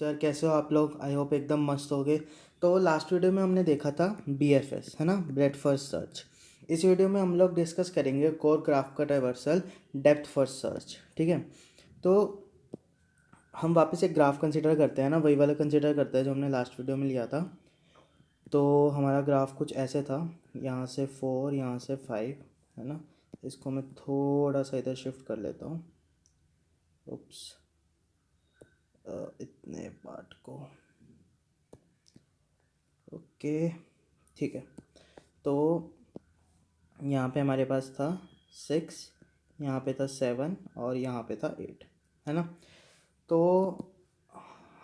तो यार कैसे हो आप लोग। आई होप एकदम मस्त हो गए। तो लास्ट वीडियो में हमने देखा था BFS है ना, ब्रेड फर्स्ट सर्च। इस वीडियो में हम लोग डिस्कस करेंगे कोर ग्राफ का ट्रावर्सल डेप्थ फर्स्ट सर्च। ठीक है, तो हम वापस एक ग्राफ कंसिडर करते हैं ना, वही वाला कंसिडर करते हैं जो हमने लास्ट वीडियो में लिया था। तो हमारा ग्राफ कुछ ऐसे था, यहाँ से 4 यहाँ से 5 है ना। इसको मैं थोड़ा सा इधर शिफ्ट कर लेता हूँ। उप्स, इतने पार्ट को ओके, ठीक है। तो यहाँ पे हमारे पास था 6, यहाँ पे था 7 और यहाँ पे था 8 है ना। तो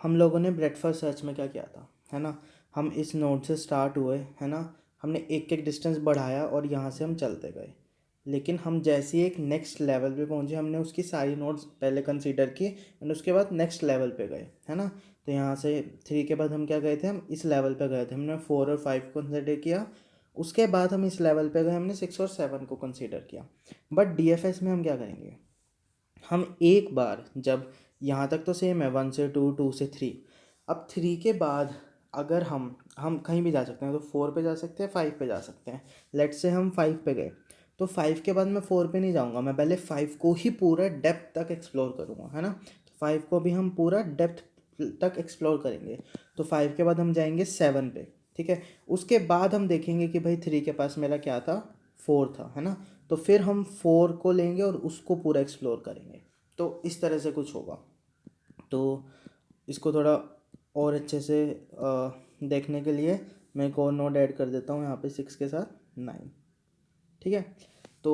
हम लोगों ने ब्रेडफास्ट सर्च में क्या किया था है ना, हम इस नोड से स्टार्ट हुए है ना, हमने एक एक डिस्टेंस बढ़ाया और यहाँ से हम चलते गए। लेकिन हम जैसे ही एक नेक्स्ट लेवल पे पहुँचे, हमने उसकी सारी नोड्स पहले कंसीडर की एंड उसके बाद नेक्स्ट लेवल पे गए है ना। तो यहाँ से 3 के बाद हम क्या गए थे, हम इस लेवल पे गए थे, हमने 4 और 5 को कंसिडर किया। उसके बाद हम इस लेवल पे गए, हमने 6 और 7 को कंसीडर किया। बट DFS में हम क्या करेंगे, हम एक बार जब यहाँ तक तो सेम है 1 से 2, 2 से 3, अब 3 के बाद अगर हम कहीं भी जा सकते हैं, तो 4 पे जा सकते हैं, 5 पे जा सकते हैं। लेट से हम 5 पे गए, तो 5 के बाद मैं 4 पे नहीं जाऊँगा, मैं पहले 5 को ही पूरा डेप्थ तक एक्सप्लोर करूँगा है ना। तो 5 को भी हम पूरा डेप्थ तक एक्सप्लोर करेंगे। तो 5 के बाद हम जाएंगे 7 पे, ठीक है। उसके बाद हम देखेंगे कि भाई 3 के पास मेरा क्या था, 4 था है ना। तो फिर हम 4 को लेंगे और उसको पूरा एक्सप्लोर करेंगे। तो इस तरह से कुछ होगा। तो इसको थोड़ा और अच्छे से देखने के लिए मैं एक और नोड ऐड कर देता हूँ यहाँ पे 6 के साथ 9, ठीक है। तो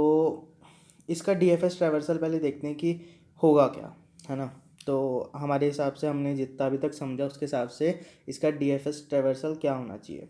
इसका DFS ट्रैवर्सल पहले देखते हैं कि होगा क्या है ना। तो हमारे हिसाब से हमने जितना अभी तक समझा उसके हिसाब से इसका DFS ट्रैवर्सल क्या होना चाहिए।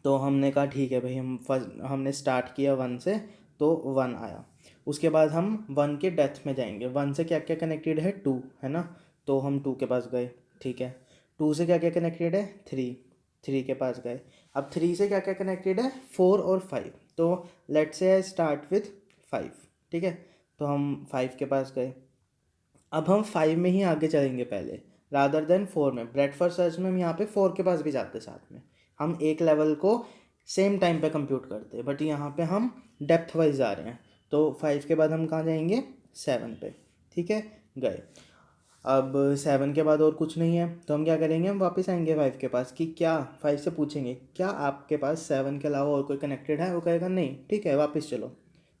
तो हमने कहा ठीक है भाई, हमने स्टार्ट किया 1 से, तो 1 आया। उसके बाद हम 1 के डेप्थ में जाएंगे। 1 से क्या क्या कनेक्टेड है, 2 है ना। तो हम 2 के पास गए, ठीक है। 2 से क्या क्या कनेक्टेड है, 3 के पास गए। अब 3 से क्या क्या कनेक्टेड है, 4 और 5। तो let's say I start with 5, ठीक है। तो हम 5 के पास गए। अब हम 5 में ही आगे चलेंगे पहले, रादर देन 4 में। ब्रेडफर्स्ट सर्च में हम यहाँ पे 4 के पास भी जाते साथ में, हम एक लेवल को सेम टाइम पे कंप्यूट करते हैं। बट यहाँ पे हम डेप्थ वाइज जा रहे हैं। तो 5 के बाद हम कहाँ जाएंगे, 7 पे, ठीक है, गए। अब 7 के बाद और कुछ नहीं है, तो हम क्या करेंगे, हम वापस आएंगे 5 के पास कि क्या, 5 से पूछेंगे क्या आपके पास 7 के अलावा और कोई कनेक्टेड है। वो कहेगा नहीं, ठीक है वापस चलो।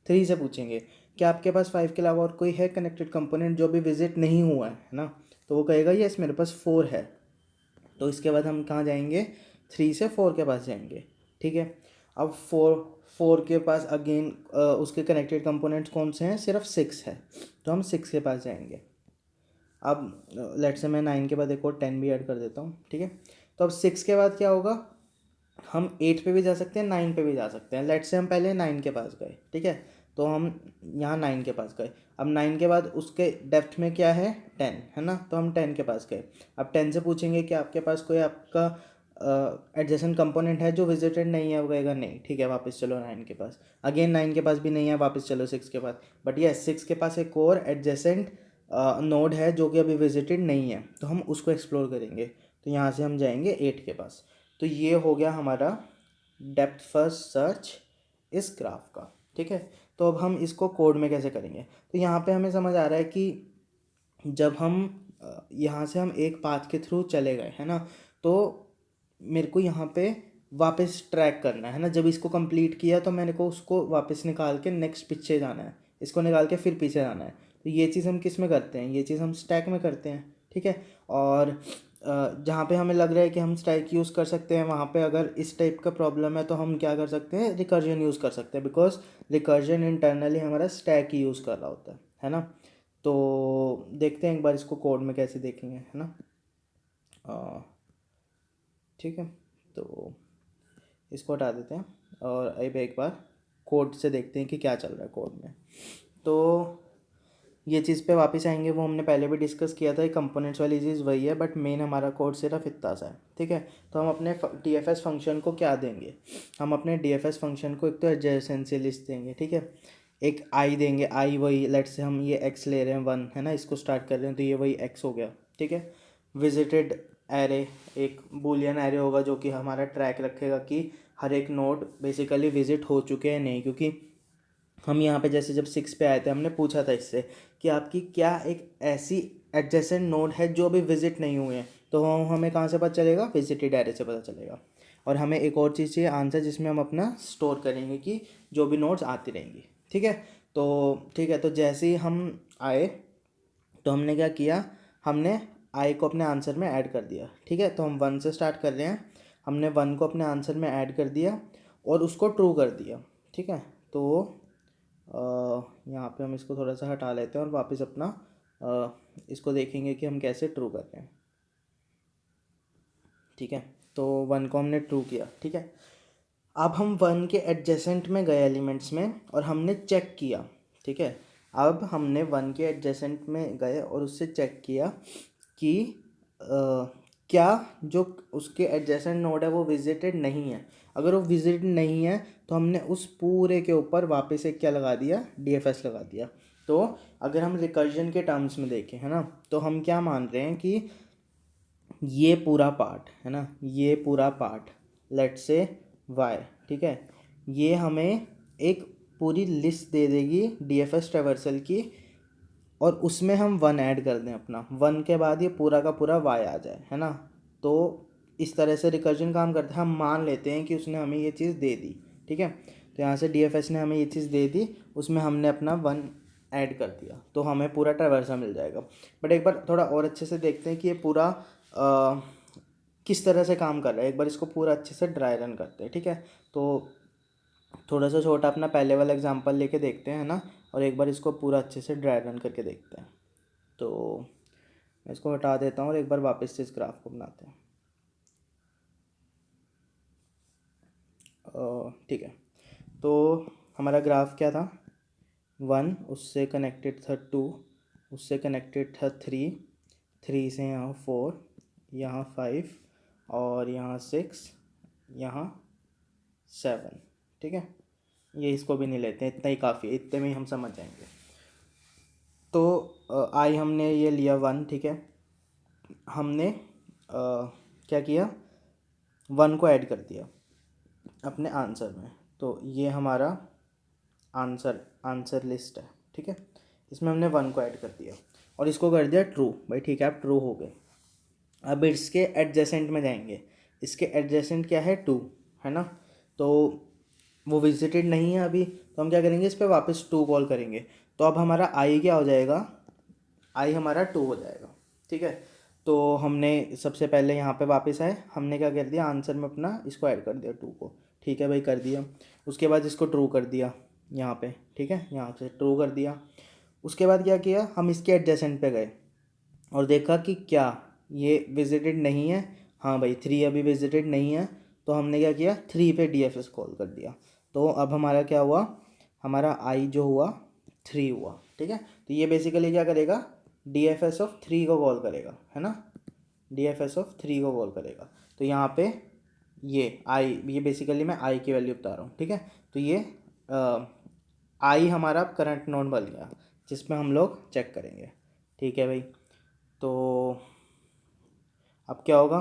3 से पूछेंगे क्या आपके पास 5 के अलावा और कोई है कनेक्टेड कंपोनेंट जो भी विजिट नहीं हुआ है ना। तो वो कहेगा यस मेरे पास 4 है। तो इसके बाद हम कहाँ जाएंगे, 3 से 4 के पास जाएंगे, ठीक है। अब 4 के पास अगेन उसके कनेक्टेड कंपोनेंट्स कौन से हैं, सिर्फ 6 है। तो हम 6 के पास जाएंगे। अब लेट से मैं 9 के बाद एक और 10 भी ऐड कर देता हूँ, ठीक है। तो अब 6 के बाद क्या होगा, हम 8 पे भी जा सकते हैं, 9 पे भी जा सकते हैं। लेट से हम पहले 9 के पास गए, ठीक है। तो हम यहाँ 9 के पास गए। अब 9 के बाद उसके डेप्थ में क्या है, 10 है ना। तो हम 10 के पास गए। अब 10 से पूछेंगे कि आपके पास कोई आपका एडजेसेंट कंपोनेंट है जो विजिटेड नहीं है। वो कहेगा नहीं, ठीक है वापस चलो 9 के पास। अगेन 9 के पास भी नहीं है, वापस चलो 6 के पास। बट ये 6 के पास एक और एडजेसेंट नोड है जो कि अभी विजिटेड नहीं है, तो हम उसको एक्सप्लोर करेंगे। तो यहाँ से हम जाएंगे 8 के पास। तो ये हो गया हमारा डेप्थ फर्स्ट सर्च इस ग्राफ का, ठीक है। तो अब हम इसको कोड में कैसे करेंगे। तो यहाँ पे हमें समझ आ रहा है कि जब हम यहाँ से हम एक पाथ के थ्रू चले गए है ना, तो मेरे को यहाँ पे वापस ट्रैक करना है ना। जब इसको कंप्लीट किया तो मैंने को उसको वापस निकाल के नेक्स्ट पीछे जाना है, इसको निकाल के फिर पीछे जाना है। तो ये चीज़ हम किस में करते हैं, ये चीज़ हम स्टैक में करते हैं, ठीक है। और जहाँ पे हमें लग रहा है कि हम स्टैक यूज़ कर सकते हैं, वहाँ पे अगर इस टाइप का प्रॉब्लम है तो हम क्या कर सकते हैं, रिकर्जन यूज़ कर सकते हैं। बिकॉज रिकर्जन इंटरनली हमारा स्टैक ही यूज़ कर रहा होता है ना। तो देखते हैं एक बार इसको कोड में कैसे देखेंगे है ना। ठीक है, तो इसको हटा देते हैं और अब एक बार कोड से देखते हैं कि क्या चल रहा है कोड में। तो ये चीज़ पे वापस आएंगे, वो हमने पहले भी डिस्कस किया था। कंपोनेंट्स वाली चीज़ वही है, बट मेन हमारा कोड सिर्फ इतना सा है, ठीक है। तो हम अपने DFS फंक्शन को क्या देंगे, हम अपने DFS फंक्शन को एक तो एडजेसेंसी लिस्ट देंगे, ठीक है। एक आई देंगे, आई वही लेट से हम ये x ले रहे हैं 1 है ना, इसको स्टार्ट कर रहे हैं तो ये वही x हो गया, ठीक है। विजिटेड एरे, एक बूलियन एरे होगा जो कि हमारा ट्रैक रखेगा कि हर एक नोड बेसिकली विजिट हो चुके हैं नहीं, क्योंकि हम यहाँ पे जैसे जब 6 पे आए थे हमने पूछा था इससे कि आपकी क्या एक ऐसी एडजेसेंट नोड है जो अभी विजिट नहीं हुए हैं, तो हमें कहाँ से पता चलेगा, विजिटेड एरे से पता चलेगा। और हमें एक और चीज़ चाहिए आंसर जिसमें हम अपना स्टोर करेंगे कि जो भी नोड्स आती रहेंगी, ठीक है। तो ठीक है, तो जैसे ही हम आए तो हमने क्या किया, हमने आई को अपने आंसर में ऐड कर दिया, ठीक है। तो हम 1 से स्टार्ट कर रहे हैं, हमने 1 को अपने आंसर में ऐड कर दिया और उसको ट्रू कर दिया, ठीक है। तो यहाँ पे हम इसको थोड़ा सा हटा लेते हैं और वापस अपना इसको देखेंगे कि हम कैसे ट्रू कर रहे हैं, ठीक है। तो 1 को हमने ट्रू किया, ठीक है। अब हम 1 के एडजेसेंट में गए एलिमेंट्स में और हमने चेक किया, ठीक है। अब हमने 1 के एडजेसेंट में गए और उससे चेक किया कि क्या जो उसके एडजेसेंट नोड है वो विजिटेड नहीं है। अगर वो विजिटेड नहीं है तो हमने उस पूरे के ऊपर वापस एक क्या लगा दिया, डीएफएस लगा दिया। तो अगर हम रिकर्जन के टर्म्स में देखें, है ना, तो हम क्या मान रहे हैं कि ये पूरा पार्ट है ना, ये पूरा पार्ट लेट से वाई, ठीक है, ये हमें एक पूरी लिस्ट दे देगी डीएफएस ट्रैवर्सल की, और उसमें हम 1 ऐड कर दें अपना, 1 के बाद ये पूरा का पूरा वाई आ जाए, है ना। तो इस तरह से रिकर्जन काम करता है, हम मान लेते हैं कि उसने हमें ये चीज़ दे दी, ठीक है। तो यहाँ से डीएफएस ने हमें ये चीज़ दे दी, उसमें हमने अपना 1 ऐड कर दिया, तो हमें पूरा ट्रैवर्सल मिल जाएगा। बट एक बार थोड़ा और अच्छे से देखते हैं कि ये पूरा किस तरह से काम कर रहा है। एक बार इसको पूरा अच्छे से ड्राई रन करते हैं, ठीक है। तो थोड़ा सा छोटा अपना पहले वाला एग्जांपल लेके देखते हैं, है ना, और एक बार इसको पूरा अच्छे से ड्राई रन करके देखते हैं। तो मैं इसको हटा देता हूँ और एक बार वापस से इस ग्राफ को बनाते हैं, ठीक है। तो हमारा ग्राफ क्या था, 1, उससे कनेक्टेड था 2, उससे कनेक्टेड था 3, 3 से यहाँ 4, यहाँ 5 और यहाँ 6, यहाँ 7, ठीक है। ये इसको भी नहीं लेते हैं, इतना ही काफ़ी है, इतने में ही हम समझ जाएंगे। तो आई हमने ये लिया 1, ठीक है। हमने क्या किया, 1 को ऐड कर दिया अपने आंसर में, तो ये हमारा आंसर लिस्ट है, ठीक है। इसमें हमने 1 को ऐड कर दिया और इसको कर दिया ट्रू, भाई ठीक है, आप ट्रू हो गए। अब इसके एडजेसेंट में जाएंगे, इसके एडजेसेंट क्या है, 2, है ना। तो वो विजिटेड नहीं है अभी, तो हम क्या करेंगे, इस पर वापस 2 कॉल करेंगे। तो अब हमारा आई क्या हो जाएगा, आई हमारा 2 हो जाएगा, ठीक है। तो हमने सबसे पहले यहाँ पे वापस आए, हमने क्या कर दिया, आंसर में अपना इसको ऐड कर दिया 2 को, ठीक है भाई, कर दिया। उसके बाद इसको ट्रू कर दिया यहाँ पे, ठीक है, यहाँ से ट्रू कर दिया। उसके बाद क्या किया, हम इसके एडजेसेंट पे गए और देखा कि क्या ये विजिटेड नहीं है, हाँ भाई 3 अभी विजिटेड नहीं है, तो हमने क्या किया, 3 पे डीएफएस कॉल कर दिया। तो अब हमारा क्या हुआ, हमारा आई जो हुआ 3 हुआ, ठीक है। तो ये बेसिकली क्या करेगा, डीएफएस ऑफ 3 को कॉल करेगा, है ना, डीएफएस ऑफ 3 को कॉल करेगा। तो यहाँ पे ये आई, ये बेसिकली मैं आई की वैल्यू बता रहा हूँ, ठीक है। तो ये आई हमारा करंट नोड बन गया जिसमें हम लोग चेक करेंगे, ठीक है भाई। तो अब क्या होगा,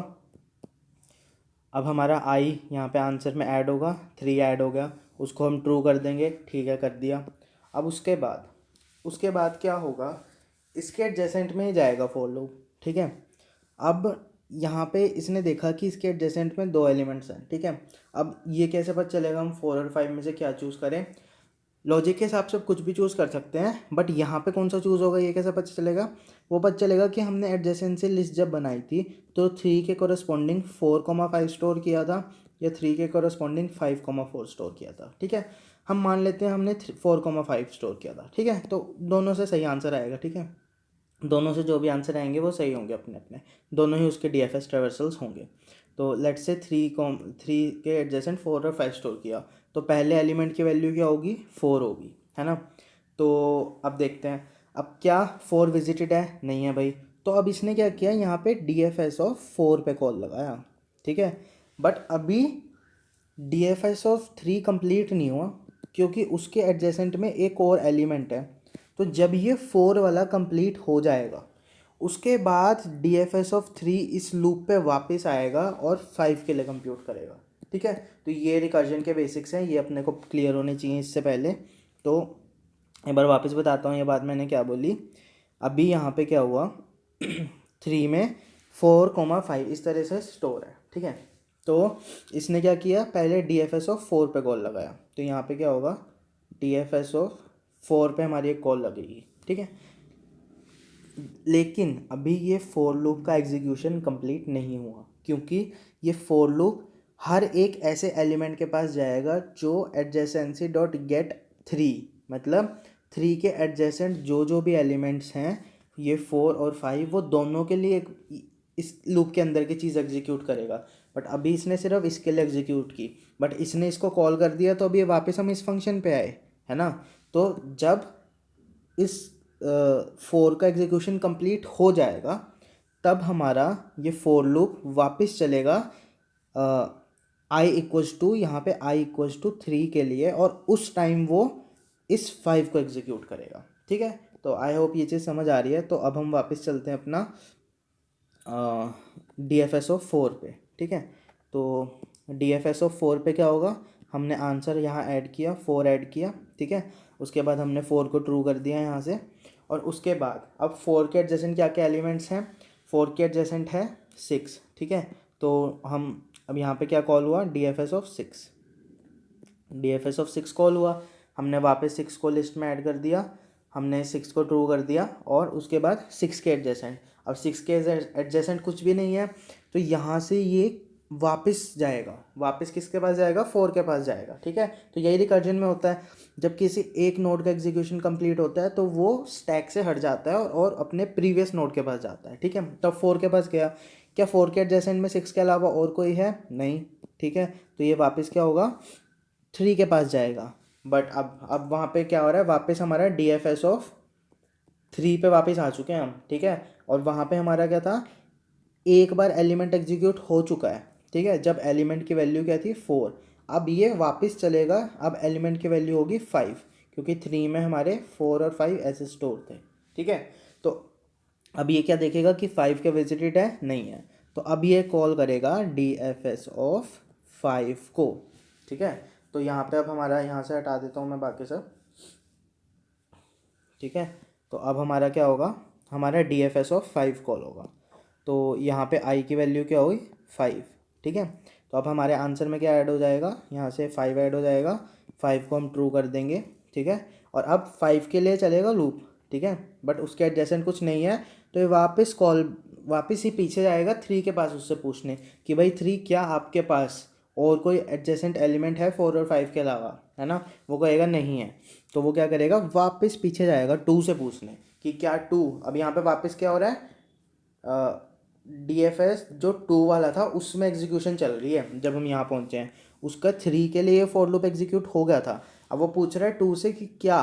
अब हमारा आई यहाँ पे आंसर में ऐड होगा, 3 ऐड हो गया, उसको हम ट्रू कर देंगे, ठीक है, कर दिया। अब उसके बाद क्या होगा, इसके एडजेसेंट में ही जाएगा फॉर लूप, ठीक है। अब यहाँ पे इसने देखा कि इसके एडजेसेंट में 2 एलिमेंट्स हैं, ठीक है। अब ये कैसे पता चलेगा हम 4 और 5 में से क्या चूज़ करें, लॉजिक के हिसाब से कुछ भी चूज़ कर सकते हैं, बट यहाँ पे कौन सा चूज़ होगा ये कैसे पता चलेगा, वो पता चलेगा कि हमने एडजेसेंसी लिस्ट जब बनाई थी तो 3 के कोरस्पॉन्डिंग 4,5 स्टोर किया था या 3 के कोरस्पॉन्डिंग 5,4 स्टोर किया था, ठीक है। हम मान लेते हैं हमने 4,5 स्टोर किया था, ठीक है। तो दोनों से सही आंसर आएगा, ठीक है, दोनों से जो भी आंसर आएंगे वो सही होंगे अपने अपने, दोनों ही उसके डीएफएस ट्रैवर्सल्स होंगे। तो लेट से 3 के एडजेसेंट 4 और 5 स्टोर किया, तो पहले एलिमेंट की वैल्यू क्या होगी, 4 होगी, है ना। तो अब देखते हैं, अब क्या 4 विजिटेड है, नहीं है भाई। तो अब इसने क्या किया, यहाँ पे डीएफएस ऑफ 4 पे कॉल लगाया, ठीक है। बट अभी डीएफएस ऑफ 3 कंप्लीट नहीं हुआ क्योंकि उसके एडजेसेंट में एक और एलिमेंट है। तो जब ये 4 वाला कंप्लीट हो जाएगा उसके बाद डी एफ एस ऑफ 3 इस लूप पे वापस आएगा और 5 के लिए कंप्यूट करेगा। ठीक है, तो ये रिकर्जन के बेसिक्स हैं, ये अपने को क्लियर होने चाहिए इससे पहले। तो एक बार वापस बताता हूँ ये बात मैंने क्या बोली। अभी यहाँ पे क्या हुआ 3 में 4,5 इस तरह से स्टोर है। ठीक है, तो इसने क्या किया, पहले डी एफ एस ऑफ 4 पे कॉल लगाया, तो यहाँ पे क्या होगा, डी एफ एस ऑफ 4 पे हमारी एक कॉल लगेगी। ठीक है, लेकिन अभी ये फोर लूप का एग्जीक्यूशन कंप्लीट नहीं हुआ, क्योंकि ये फोर लूप हर एक ऐसे एलिमेंट के पास जाएगा जो एडजेसेंसी डॉट गेट 3, मतलब 3 के एडजेसेंट जो जो भी एलिमेंट्स हैं, ये 4 और 5, वो दोनों के लिए इस लूप के अंदर की चीज़ एग्जीक्यूट करेगा। बट अभी इसने सिर्फ इसके लिए एग्जीक्यूट की, बट इसने इसको कॉल कर दिया, तो अभी ये वापस हम इस फंक्शन पे आए, है ना। तो जब इस 4 का एग्जीक्यूशन कंप्लीट हो जाएगा, तब हमारा ये फोर लूप वापस चलेगा आई इक्वल्स टू, यहाँ पे आई इक्वल्स टू 3 के लिए, और उस टाइम वो इस 5 को एग्जीक्यूट करेगा। ठीक है, तो आई होप ये चीज़ समझ आ रही है। तो अब हम वापस चलते हैं अपना डी एफ एस ऑफ 4 पे। ठीक है, तो डी एफ एस ऑफ 4 पे क्या होगा, हमने आंसर यहाँ ऐड किया, 4 ऐड किया। ठीक है, उसके बाद हमने 4 को ट्रू कर दिया यहाँ से, और उसके बाद अब 4 के एडजेसेंट क्या क्या एलिमेंट्स हैं, 4 के एडजेसेंट है 6। ठीक है, तो हम अब यहाँ पे क्या कॉल हुआ, D F S of 6, D F S of 6 call हुआ, हमने वापस 6 को लिस्ट में ऐड कर दिया, हमने 6 को ट्रू कर दिया, और उसके बाद 6 के एडजेसेंट, अब 6 के एडजेसेंट कुछ भी नहीं है, तो यहाँ से ये वापस जाएगा, वापस किसके पास जाएगा, 4 के पास जाएगा। ठीक है, तो यही रिकर्जन में होता है, जब किसी एक नोड का एग्जीक्यूशन कंप्लीट होता है तो वो स्टैक से हट जाता है और अपने प्रीवियस नोड के पास जाता है। ठीक है, तब 4 के पास गया, क्या 4 के एडजेसेंट में 6 के अलावा और कोई है, नहीं। ठीक है, तो ये वापस क्या होगा, 3 के पास जाएगा। बट अब वहाँ पे क्या हो रहा है, वापस हमारा डी एफ एस ऑफ 3 पे वापस आ चुके हैं हम। ठीक है, और वहाँ पे हमारा क्या था, एक बार एलिमेंट एग्जीक्यूट हो चुका है। ठीक है, जब एलिमेंट की वैल्यू क्या थी, 4, अब ये वापस चलेगा, अब एलिमेंट की वैल्यू होगी 5, क्योंकि 3 में हमारे 4 और 5 ऐसे स्टोर थे। ठीक है, तो अब ये क्या देखेगा कि 5 के विजिटेड है, नहीं है, तो अब ये कॉल करेगा डी एफ एस ऑफ 5 को। ठीक है, तो यहाँ पे अब हमारा, यहाँ से हटा देता हूँ मैं बाकी सब। ठीक है, तो अब हमारा क्या होगा, हमारा D F S of 5 call होगा, तो यहाँ पे आई की वैल्यू क्या होगी, 5। ठीक है, तो अब हमारे आंसर में क्या ऐड हो जाएगा, यहाँ से 5 ऐड हो जाएगा, 5 को हम ट्रू कर देंगे। ठीक है, और अब 5 के लिए चलेगा लूप। ठीक है, बट उसके एडजेसेंट कुछ नहीं है, तो ये वापस ही पीछे जाएगा 3 के पास उससे पूछने कि भाई 3, क्या आपके पास और कोई एडजेसेंट एलिमेंट है 4 और 5 के अलावा, है ना। वो कहेगा नहीं है, तो वो क्या करेगा, वापस पीछे जाएगा 2 से पूछने कि क्या 2, अब यहाँ पे वापस क्या हो रहा है, डी एफ एस जो 2 वाला था उसमें एग्जीक्यूशन चल रही है। जब हम यहाँ पहुँचे हैं, उसका 3 के लिए फॉर लूप एग्जीक्यूट हो गया था, अब वो पूछ रहा है 2 से कि क्या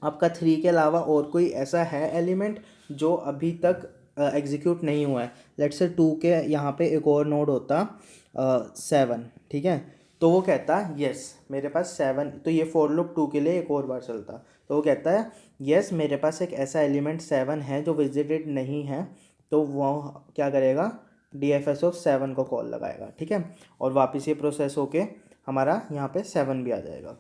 आपका 3 के अलावा और कोई ऐसा है एलिमेंट जो अभी तक एग्जीक्यूट नहीं हुआ है। लेट्स से 2 के यहाँ पे एक और नोड होता 7। ठीक है, तो वो कहता यस मेरे पास 7, तो ये फॉर लूप 2 के लिए एक और बार चलता, तो वो कहता है यस मेरे पास एक ऐसा एलिमेंट 7 है जो विजिटेड नहीं है, तो वो क्या करेगा, डी एफ एस ऑफ 7 को कॉल लगाएगा। ठीक है, और वापस ये प्रोसेस होके हमारा यहाँ पे 7 भी आ जाएगा,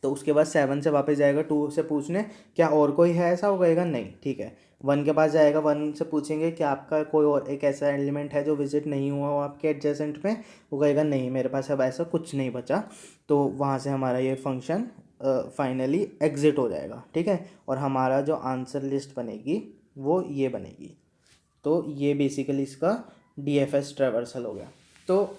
तो उसके बाद 7 से वापस जाएगा 2 से पूछने क्या और कोई है ऐसा, वो कहेगा नहीं। ठीक है, 1 के पास जाएगा, 1 से पूछेंगे क्या आपका कोई और एक ऐसा एलिमेंट है जो विजिट नहीं हुआ हो आपके एडजेसेंट में, वो कहेगा नहीं मेरे पास अब ऐसा कुछ नहीं बचा, तो वहाँ से हमारा ये फंक्शन फाइनली एग्जिट हो जाएगा। ठीक है, और हमारा जो आंसर लिस्ट बनेगी वो ये बनेगी। तो ये बेसिकली इसका डी एफ एस ट्रैवर्सल हो गया। तो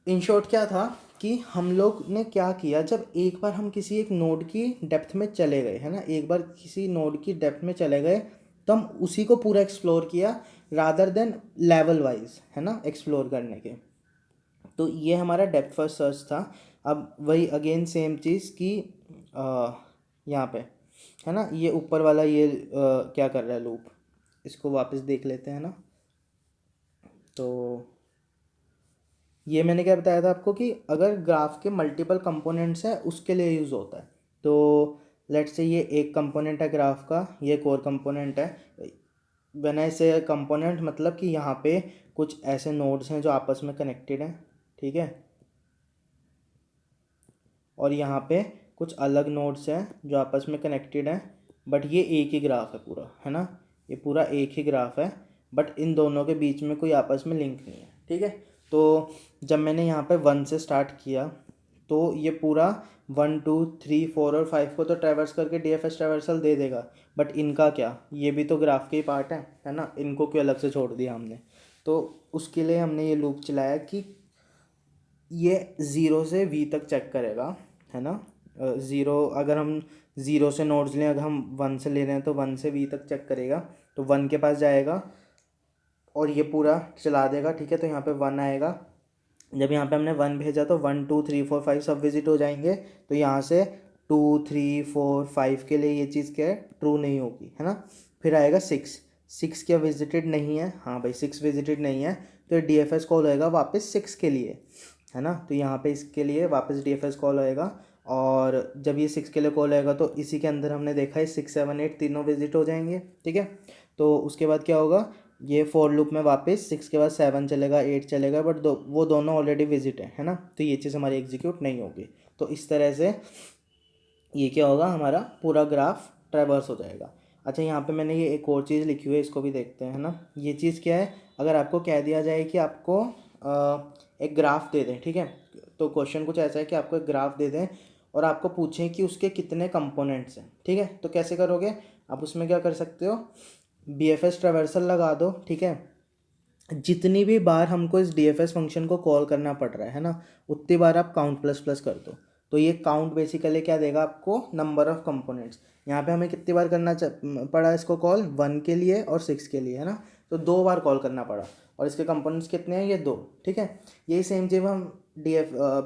इन शॉर्ट क्या था कि हम लोग ने क्या किया, जब एक बार हम किसी एक नोड की डेप्थ में चले गए, है ना, एक बार किसी नोड की डेप्थ में चले गए, तो हम उसी को पूरा एक्सप्लोर किया रादर देन लेवल वाइज, है ना, एक्सप्लोर करने के। तो ये हमारा डेप्थ फर्स्ट सर्च था। अब वही अगेन सेम चीज़ कि यहाँ पे, है ना, ये ऊपर वाला ये क्या कर रहा है लूप, इसको वापस देख लेते हैं ना। तो ये मैंने क्या बताया था आपको कि अगर ग्राफ के मल्टीपल कंपोनेंट्स हैं उसके लिए यूज़ होता है। तो लेट्स से ये एक कंपोनेंट है ग्राफ का, ये एक और कंपोनेंट है, व्हेन आई से कंपोनेंट मतलब कि यहाँ पे कुछ ऐसे नोड्स हैं जो आपस में कनेक्टेड हैं, ठीक है, और यहाँ पे कुछ अलग नोड्स हैं जो आपस में कनेक्टेड हैं, बट ये एक ही ग्राफ है पूरा, है ना, ये पूरा एक ही ग्राफ है, बट इन दोनों के बीच में कोई आपस में लिंक नहीं है, ठीक है। तो जब मैंने यहाँ पे 1 से स्टार्ट किया तो ये पूरा 1 2 3 4 और 5 को तो ट्रैवर्स करके DFS ट्रैवर्सल दे देगा, बट इनका क्या, ये भी तो ग्राफ के ही पार्ट है ना, इनको क्यों अलग से छोड़ दिया हमने। तो उसके लिए हमने ये लूप चलाया कि ये 0 से V तक चेक करेगा, है ना। ज़ीरो अगर हम 0 से नोड्स लें, अगर हम 1 से ले रहे हैं तो 1 से V तक चेक करेगा, तो 1 के पास जाएगा और ये पूरा चला देगा, ठीक है। तो यहाँ पे 1 आएगा, जब यहाँ पे हमने 1 भेजा तो 1 2 3 4 5 सब विजिट हो जाएंगे, तो यहाँ से 2 3 4 5 के लिए ये चीज़ क्या है, ट्रू नहीं होगी, है ना। फिर आएगा 6 क्या विजिटेड नहीं है, हाँ भाई 6 विजिटेड नहीं है, तो DFS कॉल होएगा वापस 6 के लिए, है ना। तो यहाँ पे इसके लिए वापस DFS कॉल होएगा, और जब ये 6 के लिए कॉल आएगा तो इसी के अंदर हमने देखा है 6 7 8 तीनों विजिट हो जाएंगे, ठीक है। तो उसके बाद क्या होगा, ये फॉर लूप में वापस 6 के बाद 7 चलेगा 8 चलेगा, बट वो दोनों ऑलरेडी विजिट है ना, तो ये चीज़ हमारी एग्जीक्यूट नहीं होगी। तो इस तरह से ये क्या होगा, हमारा पूरा ग्राफ ट्रैवर्स हो जाएगा। अच्छा, यहाँ पे मैंने ये एक और चीज़ लिखी हुई है, इसको भी देखते हैं, है ना। ये चीज़ क्या है, अगर आपको कह दिया जाए कि आपको एक ग्राफ दे दें, ठीक है, तो क्वेश्चन कुछ ऐसा है कि आपको एक ग्राफ दे दें और आपको पूछें कि उसके कितने कंपोनेंट्स हैं, ठीक है, तो कैसे करोगे आप, उसमें क्या कर सकते हो, BFS ट्रैवर्सल लगा दो, ठीक है। जितनी भी बार हमको इस DFS फंक्शन को कॉल करना पड़ रहा है ना, उतनी बार आप काउंट प्लस प्लस कर दो, तो ये काउंट बेसिकली क्या देगा आपको, नंबर ऑफ कंपोनेंट्स। यहाँ पे हमें कितनी बार करना पड़ा इसको कॉल, 1 के लिए और 6 के लिए, है ना, तो 2 बार कॉल करना पड़ा, और इसके कंपोनेंट्स कितने हैं, ये 2, ठीक है। यही सेम चीज़ हम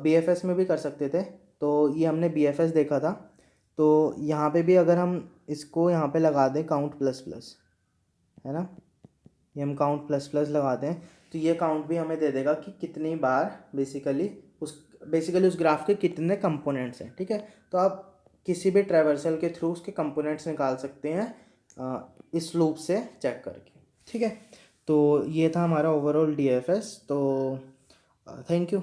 BFS में भी कर सकते थे, तो ये हमने BFS देखा था, तो यहाँ पे भी अगर हम इसको यहाँ पे लगा दें काउंट प्लस प्लस, है ना, ये हम काउंट प्लस प्लस लगाते हैं, तो ये काउंट भी हमें दे देगा कि कितनी बार बेसिकली उस ग्राफ के कितने कंपोनेंट्स हैं, ठीक है। तो आप किसी भी ट्रैवर्सल के थ्रू उसके कंपोनेंट्स निकाल सकते हैं इस लूप से चेक करके, ठीक है। तो ये था हमारा ओवरऑल DFS। तो थैंक यू।